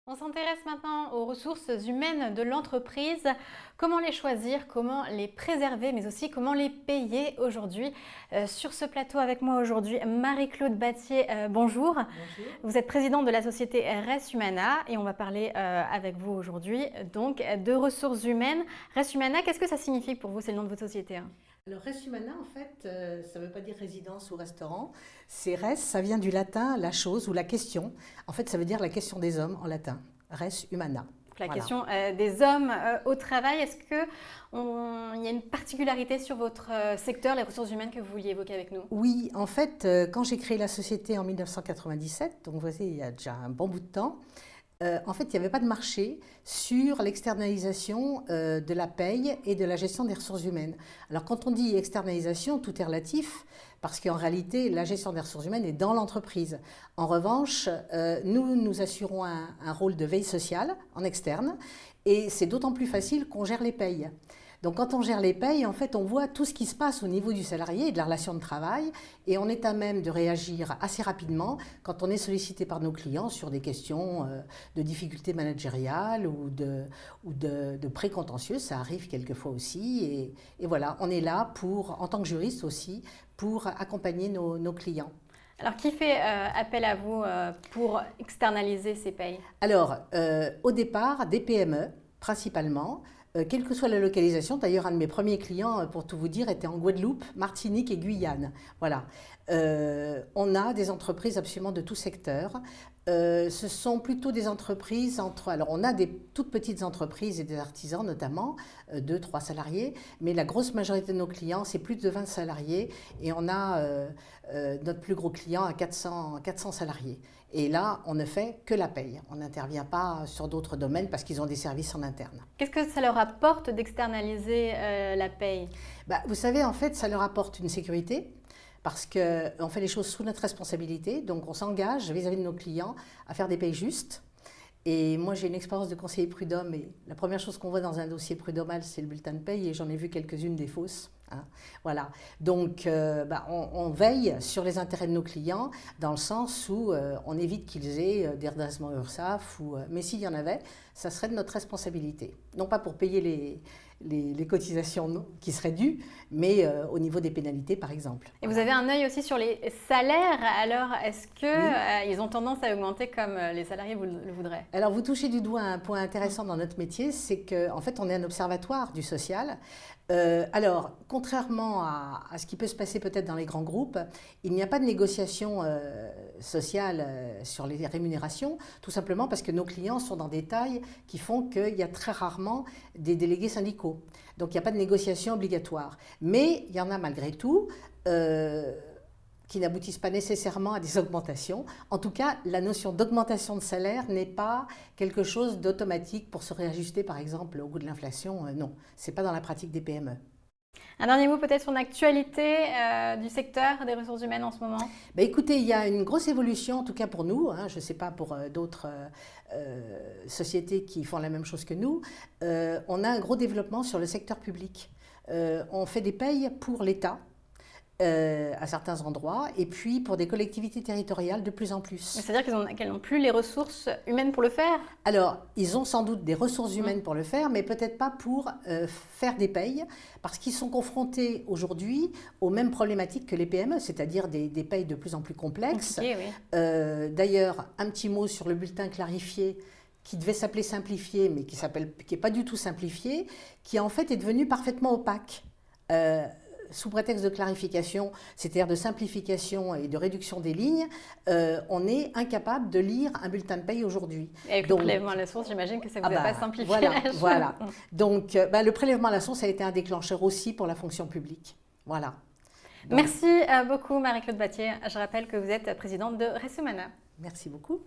On s'intéresse maintenant aux ressources humaines de l'entreprise. Comment les choisir, comment les préserver, mais aussi comment les payer aujourd'hui. Sur ce plateau avec moi aujourd'hui, Marie-Claude Battier, bonjour. Bonjour. Vous êtes présidente de la société Res Humana et on va parler avec vous aujourd'hui donc de ressources humaines. Res Humana, qu'est-ce que ça signifie pour vous? C'est le nom de votre société, hein? Alors, res humana, en fait, ça ne veut pas dire résidence ou restaurant. C'est res, ça vient du latin, la chose ou la question. En fait, ça veut dire la question des hommes en latin. Res humana. La Voilà. question des hommes au travail, est-ce qu'il y a une particularité sur votre secteur, les ressources humaines, que vous vouliez évoquer avec nous? Oui, en fait, quand j'ai créé la société en 1997, donc vous voyez, il y a déjà un bon bout de temps, en fait, il n'y avait pas de marché sur l'externalisation de la paye et de la gestion des ressources humaines. Alors, quand on dit externalisation, tout est relatif, parce qu'en réalité, la gestion des ressources humaines est dans l'entreprise. En revanche, nous assurons un rôle de veille sociale en externe, et c'est d'autant plus facile qu'on gère les payes. Donc quand on gère les payes, en fait, on voit tout ce qui se passe au niveau du salarié et de la relation de travail, et on est à même de réagir assez rapidement quand on est sollicité par nos clients sur des questions de difficultés managériales ou de précontentieux. Ça arrive quelquefois aussi, et voilà, on est là pour, en tant que juriste aussi, pour accompagner nos clients. Alors, qui fait appel à vous pour externaliser ces payes? Alors, au départ, des PME, principalement, quelle que soit la localisation. D'ailleurs, un de mes premiers clients, pour tout vous dire, était en Guadeloupe, Martinique et Guyane. Voilà. On a des entreprises absolument de tout secteur. Ce sont plutôt des entreprises entre... Alors, on a des toutes petites entreprises et des artisans, notamment, 2-3 salariés, mais la grosse majorité de nos clients, c'est plus de 20 salariés, et on a notre plus gros client à 400 salariés. Et là, on ne fait que la paye. On n'intervient pas sur d'autres domaines parce qu'ils ont des services en interne. Qu'est-ce que ça leur apporte d'externaliser la paye? Vous savez, en fait, ça leur apporte une sécurité parce qu'on fait les choses sous notre responsabilité. Donc, on s'engage vis-à-vis de nos clients à faire des payes justes. Et moi, j'ai une expérience de conseiller prud'homme et la première chose qu'on voit dans un dossier prud'homal, c'est le bulletin de paye, et j'en ai vu quelques-unes des fausses. Hein. Voilà. Donc, on veille sur les intérêts de nos clients dans le sens où on évite qu'ils aient des redressements URSSAF, mais s'il y en avait, ça serait de notre responsabilité. Non pas pour payer les cotisations qui seraient dues, mais au niveau des pénalités, par exemple. Et vous avez un œil aussi sur les salaires. Alors, est-ce que Oui. ils ont tendance à augmenter comme les salariés le voudraient? Alors, vous touchez du doigt un point intéressant dans notre métier, c'est qu'en fait, on est un observatoire du social. Alors, contrairement à ce qui peut se passer peut-être dans les grands groupes, il n'y a pas de négociation sociale sur les rémunérations, tout simplement parce que nos clients sont dans des tailles qui font qu'il y a très rarement des délégués syndicaux. Donc, il n'y a pas de négociation obligatoire. Mais il y en a malgré tout qui n'aboutissent pas nécessairement à des augmentations. En tout cas, la notion d'augmentation de salaire n'est pas quelque chose d'automatique pour se réajuster, par exemple, au goût de l'inflation. Non, ce n'est pas dans la pratique des PME. Un dernier mot peut-être sur l'actualité du secteur des ressources humaines en ce moment? Écoutez, il y a une grosse évolution, en tout cas pour nous. Hein, je ne sais pas pour d'autres sociétés qui font la même chose que nous. On a un gros développement sur le secteur public. On fait des payes pour l'État. À certains endroits, et puis pour des collectivités territoriales de plus en plus. C'est-à-dire qu'elles n'ont plus les ressources humaines pour le faire? Alors, ils ont sans doute des ressources humaines pour le faire, mais peut-être pas pour faire des payes, parce qu'ils sont confrontés aujourd'hui aux mêmes problématiques que les PME, c'est-à-dire des payes de plus en plus complexes. Compliqué, oui. D'ailleurs, un petit mot sur le bulletin clarifié, qui devait s'appeler simplifié, mais qui n'est pas du tout simplifié, qui en fait est devenu parfaitement opaque. Sous prétexte de clarification, c'est-à-dire de simplification et de réduction des lignes, on est incapable de lire un bulletin de paye aujourd'hui. Et avec le prélèvement à la source, j'imagine que ça ne vous a pas simplifié voilà, la chose. Voilà. Donc, le prélèvement à la source a été un déclencheur aussi pour la fonction publique. Voilà. Donc, merci beaucoup Marie-Claude Battier. Je rappelle que vous êtes présidente de Res Humana. Merci beaucoup.